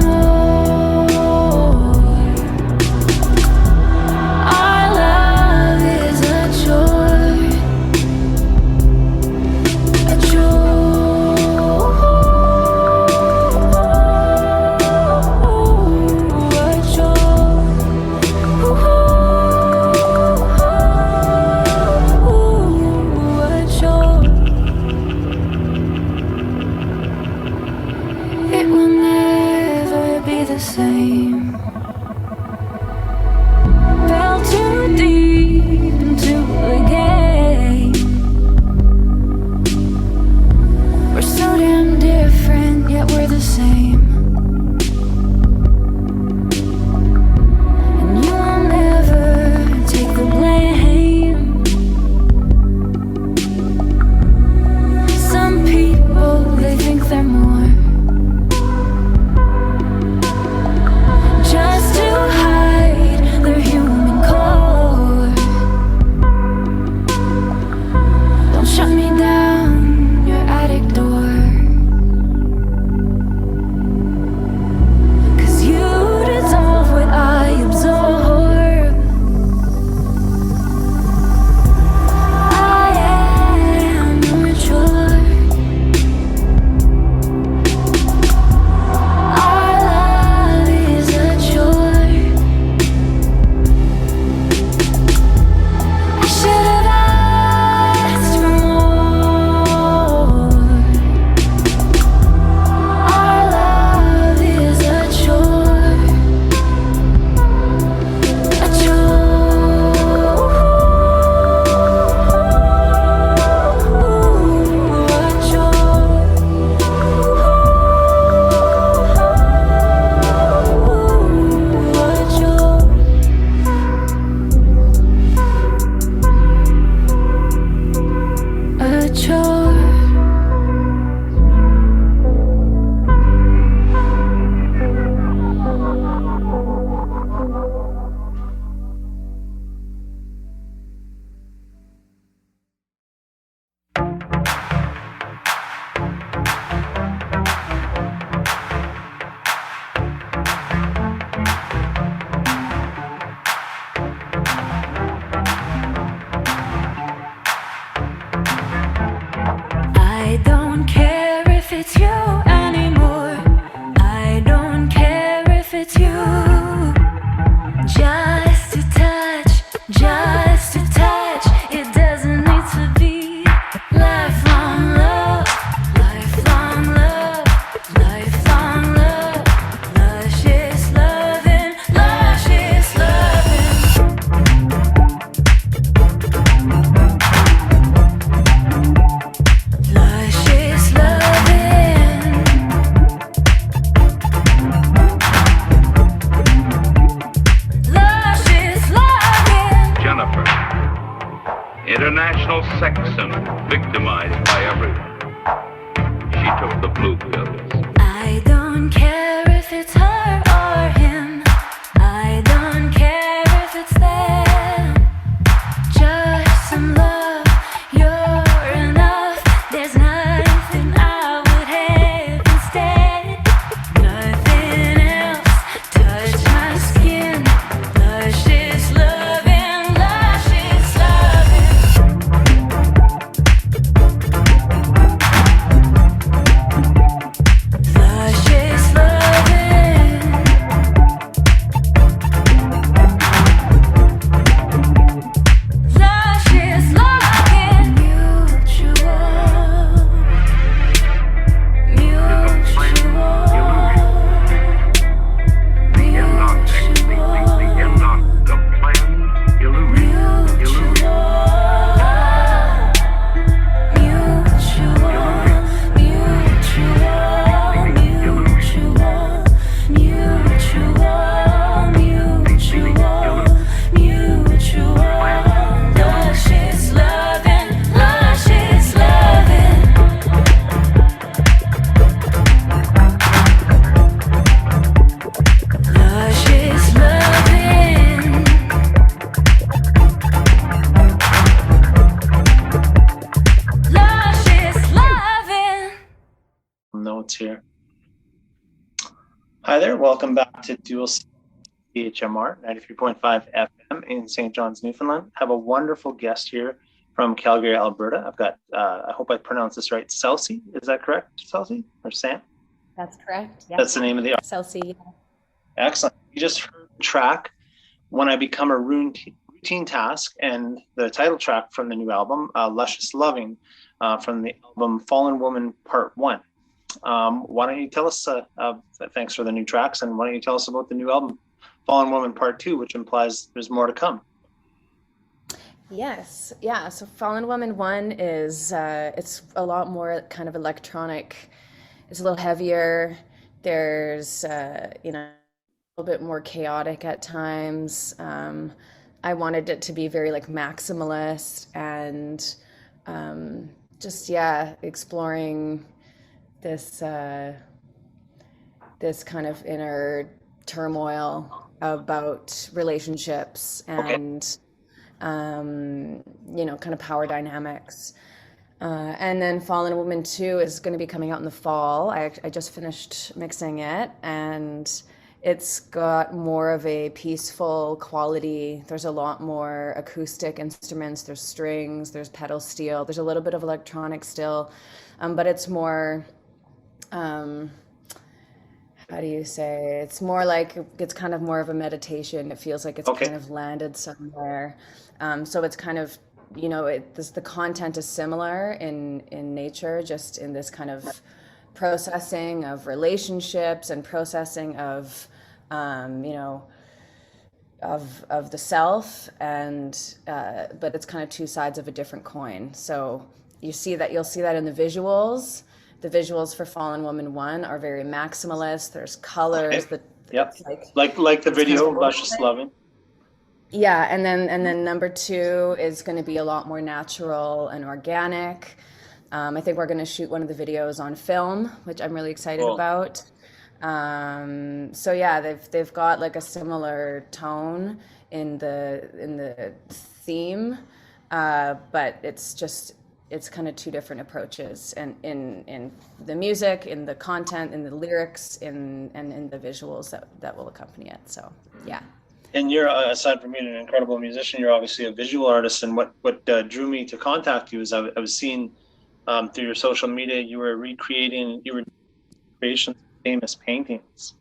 More sex and victimized by everyone. She took the blue pills. I don't care if it's her or him. I don't care if it's them. Just some love, you're enough. There's nothing I would have instead. Nothing else touch my skin. Luscious loving, luscious loving. Luscious loving. Luscious loving. Mutual. Luscious loving, luscious loving. Luscious loving. Luscious loving. Notes here. Hi there, welcome back to Duel CHMR 93.5 FM in St. John's, Newfoundland. I have a wonderful guest here from Calgary, Alberta. I've got, I hope I pronounced this right, Selci. Is that correct, Selci? Or Sam? That's correct. Yeah. That's the name of the artist. Selci. Excellent. You just heard the track, When I Become a Routine Task, and the title track from the new album, Luscious Loving, from the album Fallen Woman Part 1. Why don't you tell us, thanks for the new tracks, and why don't you tell us about the new album, Fallen Woman Part 2, which implies there's more to come. Yes. Yeah. So Fallen Woman 1 is it's a lot more kind of electronic. It's a little heavier. There's a little bit more chaotic at times. I wanted it to be very like maximalist and just exploring this this kind of inner turmoil about relationships and kind of power dynamics. And then Fallen Woman 2 is going to be coming out in the fall. I just finished mixing it, and it's got more of a peaceful quality. There's a lot more acoustic instruments, there's strings, there's pedal steel, there's a little bit of electronic still, but it's more, how do you say? It's more like, it's kind of more of a meditation. It feels like it's Okay. kind of landed somewhere. So it's kind of, the content is similar in nature, just in this kind of processing of relationships and processing of, of the self, and but it's kind of two sides of a different coin. So you'll see that in the visuals. The visuals for Fallen Woman 1 are very maximalist. There's colors Okay. that Yep. it's Like the it's kind video, of Luscious Loving. yeah, and then number 2 is going to be a lot more natural and organic. I think we're going to shoot one of the videos on film, which I'm really excited Cool. about. So yeah, they've got like a similar tone in the theme, but it's kind of two different approaches, and in the music, in the content, in the lyrics, and in the visuals that will accompany it. So yeah. And you're, aside from being an incredible musician, you're obviously a visual artist. And what drew me to contact you is I was seeing through your social media, you were recreating creations of famous paintings.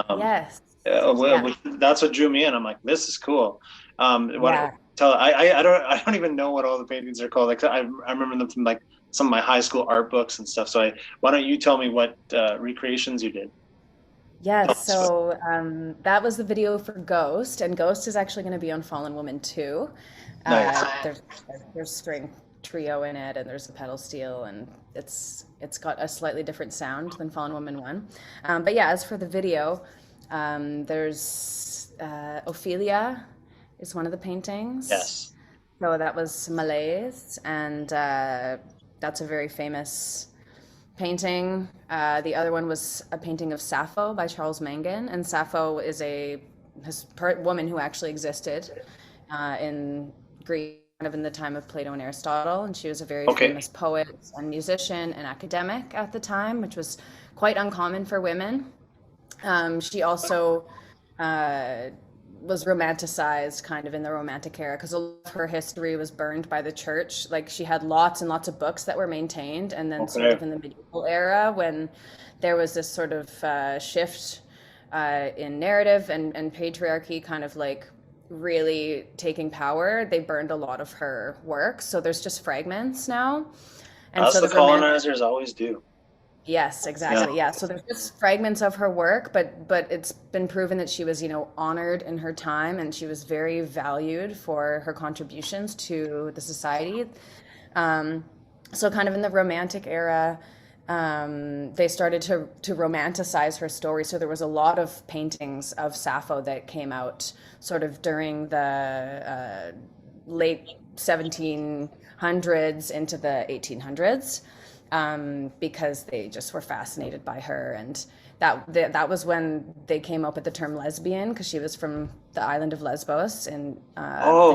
Yes. That's what drew me in. I'm like, this is cool. Yeah. I don't even know what all the paintings are called. Like I remember them from like some of my high school art books and stuff. So why don't you tell me what recreations you did? Yes, so that was the video for Ghost, and Ghost is actually going to be on Fallen Woman 2. Nice. There's string trio in it, and there's a pedal steel, and it's got a slightly different sound than Fallen Woman 1. But yeah, as for the video, there's Ophelia is one of the paintings. Yes. So that was Malaise, and that's a very famous painting. The other one was a painting of Sappho by Charles Mangan, and Sappho is a woman who actually existed in Greece, kind of in the time of Plato and Aristotle, and she was a very Okay. famous poet and musician and academic at the time, which was quite uncommon for women. She also uh, was romanticized kind of in the Romantic era because a lot of her history was burned by the church. Like she had lots and lots of books that were maintained, and then sort Okay. of in the medieval era when there was this sort of shift in narrative and patriarchy kind of like really taking power, they burned a lot of her work. So there's just fragments now. And As so the the romantic colonizers always do. Yes, Yeah. exactly. Yeah. So there's just fragments of her work, but it's been proven that she was, honored in her time and she was very valued for her contributions to the society. Um, so kind of in the Romantic era, they started to romanticize her story. So there was a lot of paintings of Sappho that came out sort of during the late 1700s into the 1800s, because they just were fascinated by her. And that was when they came up with the term lesbian, because she was from the island of Lesbos Oh, in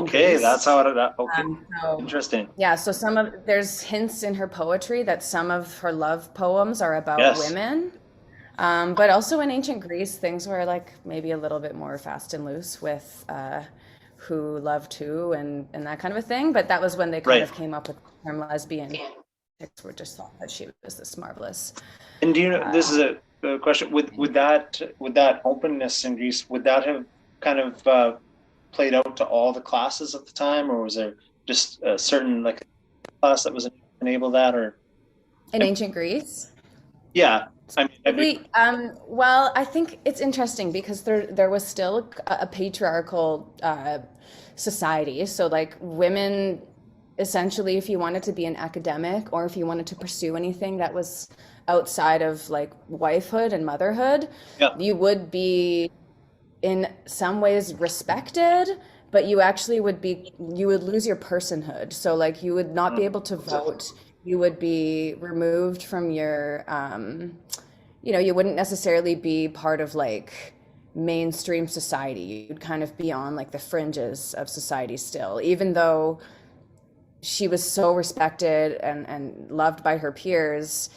okay. Greece. That's how it. Okay. So Interesting. yeah, so there's hints in her poetry that some of her love poems are about Yes. women. But also in ancient Greece, things were like maybe a little bit more fast and loose with who loved who and that kind of a thing. But that was when they kind Right. of came up with the term lesbian. Were just thought that she was this marvelous. And do you know, this is a question, would that openness in Greece, would that have kind of played out to all the classes at the time, or was there just a certain like class that was enable that, or In ancient Greece? yeah, I mean, Well, I think it's interesting because there was still a patriarchal society. So like women, essentially, if you wanted to be an academic or if you wanted to pursue anything that was outside of like wifehood and motherhood, yeah, you would be in some ways respected, but you actually you would lose your personhood. So like you would not be able to vote. You would be removed from your, you wouldn't necessarily be part of like mainstream society. You'd kind of be on like the fringes of society still, even though she was so respected and loved by her peers.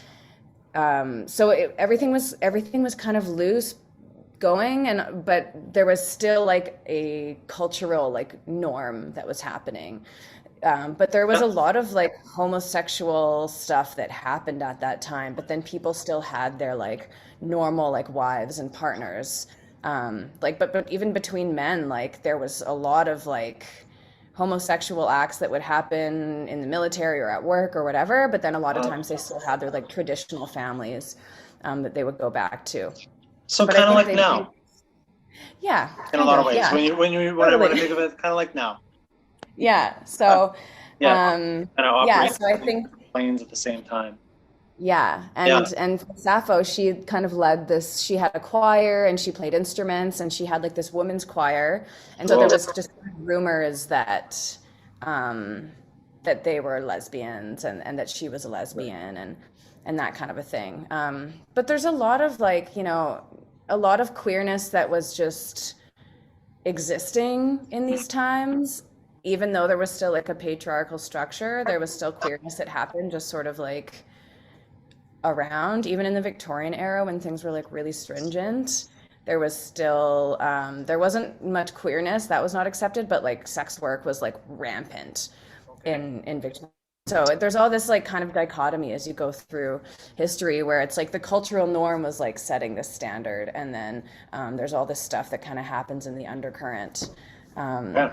So everything was kind of loose going, but there was still like a cultural like norm that was happening. But there was a lot of like homosexual stuff that happened at that time, but then people still had their like normal like wives and partners. But even between men, like there was a lot of like homosexual acts that would happen in the military or at work or whatever, but then a lot of times they still had their like traditional families that they would go back to. so But kind of I think like now, yeah, in a lot of ways, yeah, when I totally. think of it, kind of like now, Yeah. So, yeah, um, kind of yeah. operating So I think, planes at the same time. yeah, Yeah. and Sappho, she kind of led this. She had a choir and she played instruments, and she had like this women's choir. And so there Cool. was just rumors that they were lesbians and that she was a lesbian and that kind of a thing. But there's a lot of like, a lot of queerness that was just existing in these times, even though there was still like a patriarchal structure, there was still queerness that happened just sort of like around. Even in the Victorian era when things were like really stringent, there was still there wasn't much queerness that was not accepted, but like sex work was like rampant in Victoria. So there's all this like kind of dichotomy as you go through history where it's like the cultural norm was like setting the standard, and then there's all this stuff that kind of happens in the undercurrent. Yeah.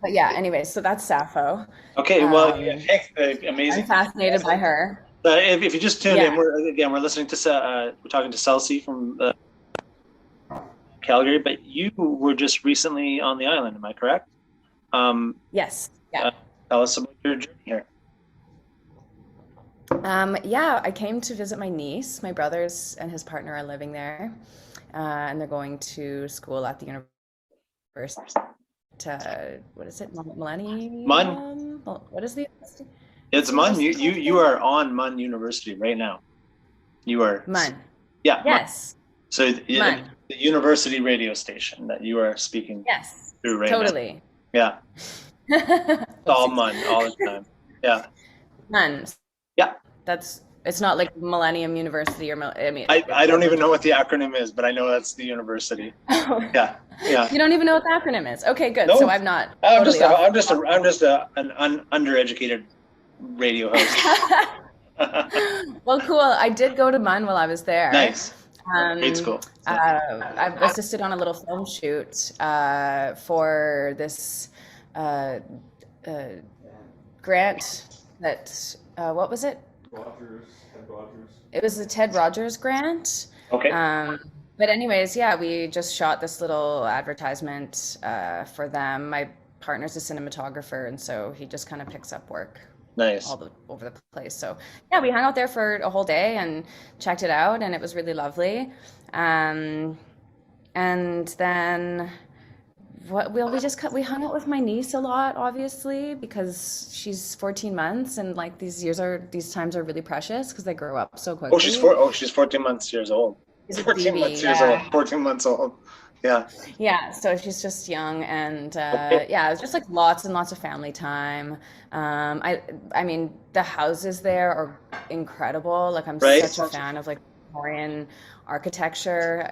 But yeah, anyway, so that's Sappho. Okay, well, yeah, I'm amazing. fascinated by her. If you just tuned in, Yeah. we're listening to we're talking to Selci from Calgary, but you were just recently on the island, am I correct? Yes. Yeah. Tell us about your journey here. Yeah, I came to visit my niece. My brothers and his partner are living there, and they're going to school at the university. what is it? Millennium? MUN. What is the It's MUN. You are on MUN University right now. You are MUN? Yeah. MUN. Yes. So MUN. the university radio station that you are speaking Yes. through right now. Totally. Yeah. It's all MUN all the time. Yeah. MUN. Yeah. It's not like Millennium University or I don't even know what the acronym is, but I know that's the university. Yeah. Yeah. You don't even know what the acronym is. Okay, good. No. So I'm not. I'm totally just an undereducated radio host. Well, cool. I did go to MUN while I was there. Nice. Great school. I've assisted on a little film shoot for this grant that what was it? Ted Rogers. It was the Ted Rogers grant. Okay. But anyways, yeah, we just shot this little advertisement for them. My partner's a cinematographer, and so he just kind of picks up work Nice. all over the place. So yeah, we hung out there for a whole day and checked it out, and it was really lovely. And then we hung out with my niece a lot, obviously, because she's 14 months, and like these times are really precious because they grow up so quickly. She's 14 years old. She's a 14 baby, months years old. 14 months old. Yeah. Yeah, so she's just young, and Okay. yeah, it was just like lots and lots of family time. I mean, the houses there are incredible. Like I'm Right. such a fan of like Victorian architecture.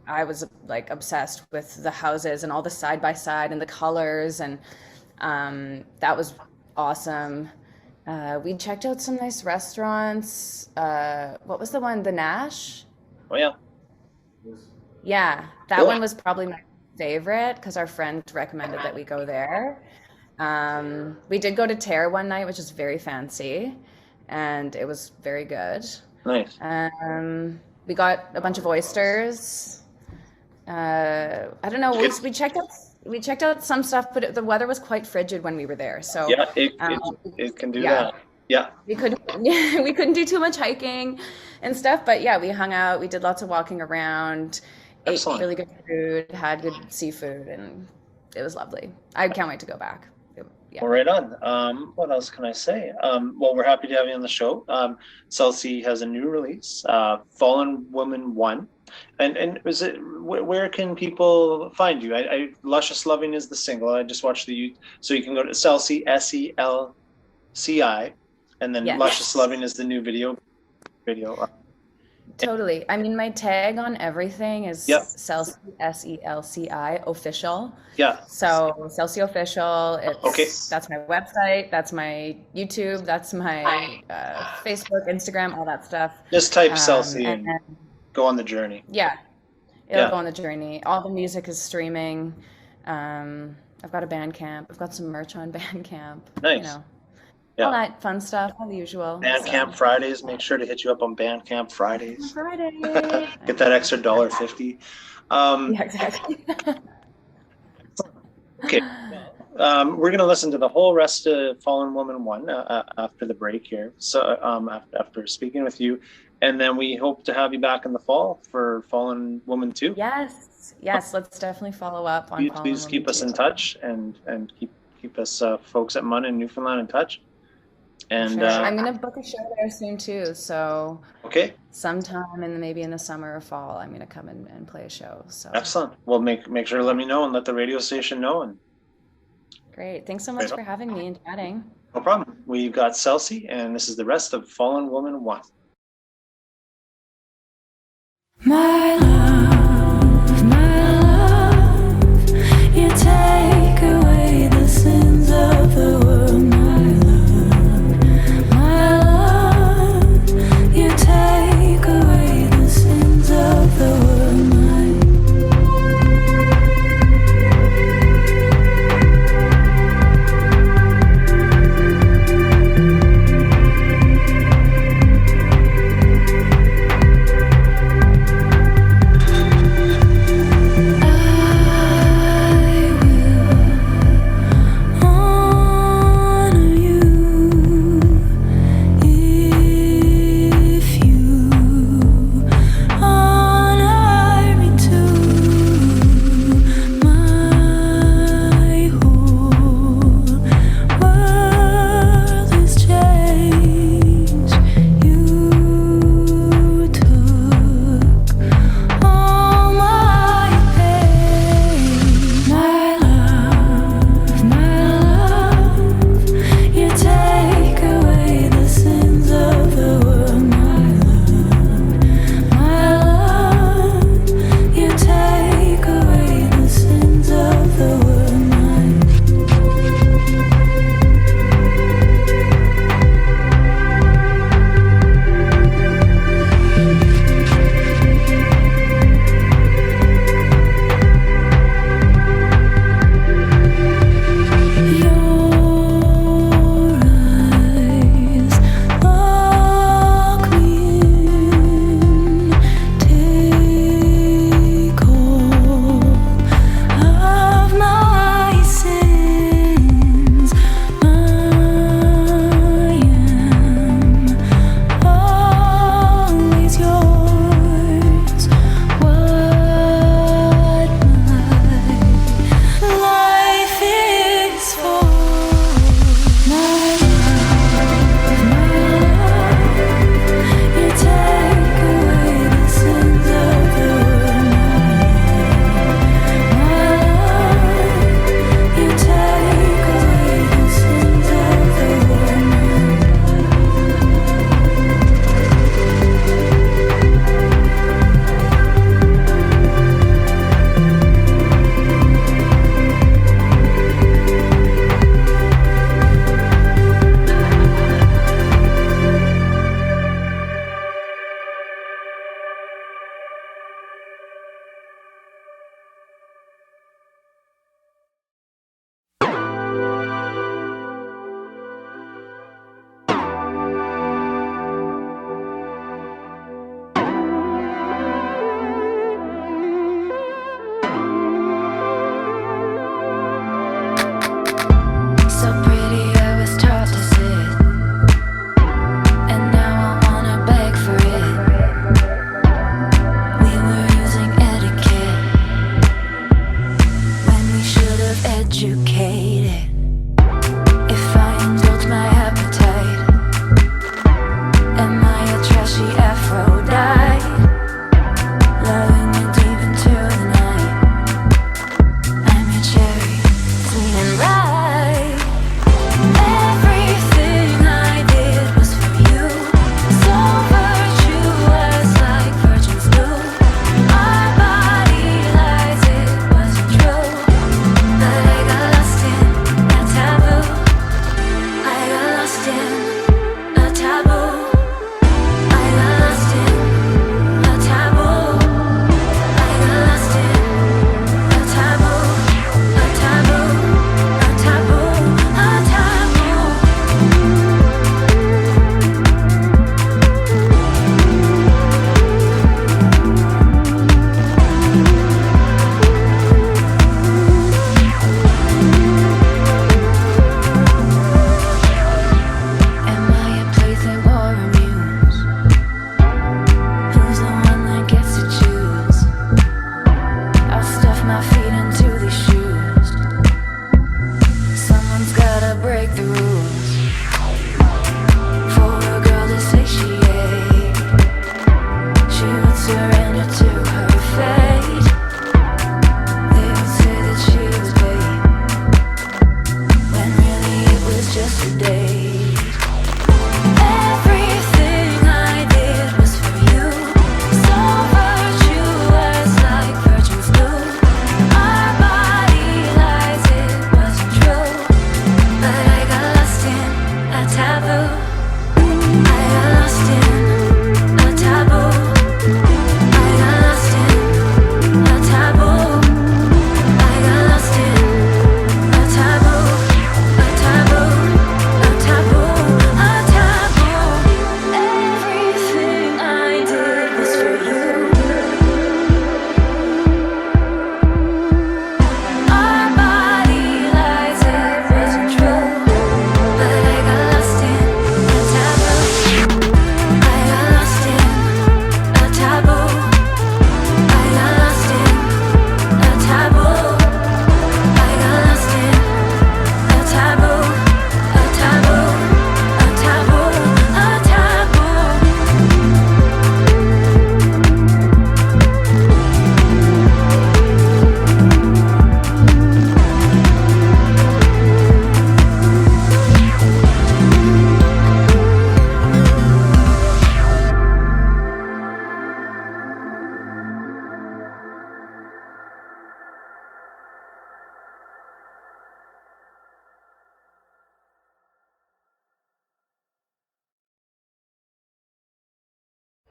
I was like obsessed with the houses and all the side by side and the colors, and that was awesome. We checked out some nice restaurants. What was the one? The Nash? Oh yeah. Yeah, that Cool. one was probably my favorite because our friend recommended that we go there. We did go to Terre one night, which is very fancy, and it was very good. Nice. We got a bunch of oysters. I don't know. We checked out some stuff, but the weather was quite frigid when we were there. So Yeah, it can do yeah. that. Yeah. we couldn't do too much hiking and stuff. But yeah, we hung out. We did lots of walking around. Excellent. Ate really good food. Had good seafood, and it was lovely. I can't wait to go back. Yeah. Well, right on. What else can I say? Well, we're happy to have you on the show. Selci has a new release, Fallen Woman 1. And is it where can people find you? Luscious Loving is the single. I just watched so you can go to Selci, SELCI, and then Yes. Luscious Loving is the new video. Totally. I mean, my tag on everything is Yep. Selci, SELCI official. Yeah. So Selci official. Okay. That's my website. That's my YouTube. That's my Facebook, Instagram, all that stuff. Just type Selci and and go on the journey. yeah, it'll Yeah. go on the journey. All the music is streaming. I've got a Bandcamp. I've got some merch on Bandcamp. Nice. You know, Yeah. all that fun stuff, all the usual. Bandcamp Fridays. Make sure to hit you up on Bandcamp Fridays. Friday. Get that extra $1.50. Yeah, exactly. Okay. We're going to listen to the whole rest of Fallen Woman 1 after the break here. So after speaking with you, and then we hope to have you back in the fall for Fallen Woman 2. Yes. Let's definitely follow up on. Please keep us in touch and keep us folks at MUN in Newfoundland in touch. And Sure. I'm gonna book a show there soon too. So okay, sometime maybe in the summer or fall, I'm gonna come and play a show. So excellent. Well, make sure to let me know and let the radio station know. And great. Thanks so much for having me and chatting. no problem. We've got Selci, and this is the rest of Fallen Woman 1. My love, you take away the sins of the world. My love, you take away the sins of the world.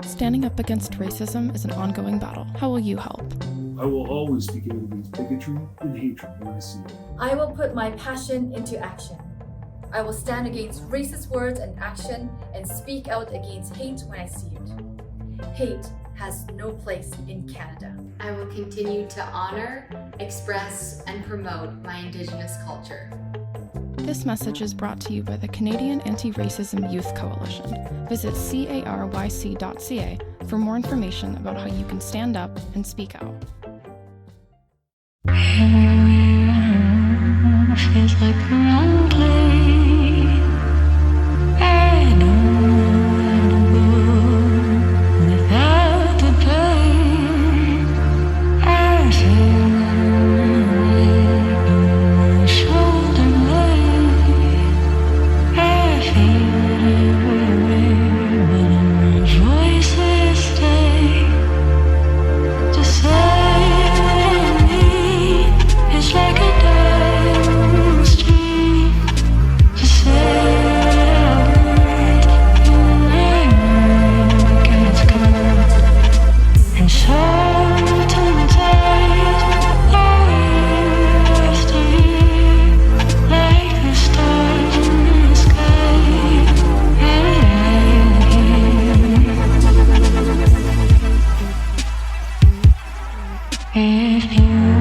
Standing up against racism is an ongoing battle. How will you help? I will always speak out against bigotry and hatred when I see it. I will put my passion into action. I will stand against racist words and action and speak out against hate when I see it. Hate has no place in Canada. I will continue to honor, express, and promote my Indigenous culture. This message is brought to you by the Canadian Anti-Racism Youth Coalition. Visit caryc.ca for more information about how you can stand up and speak out. Feels like the wrong place. I don't go without the pain. I feel my shoulder blade. I feel it everywhere, but my voices stay. To say what I need is like a if you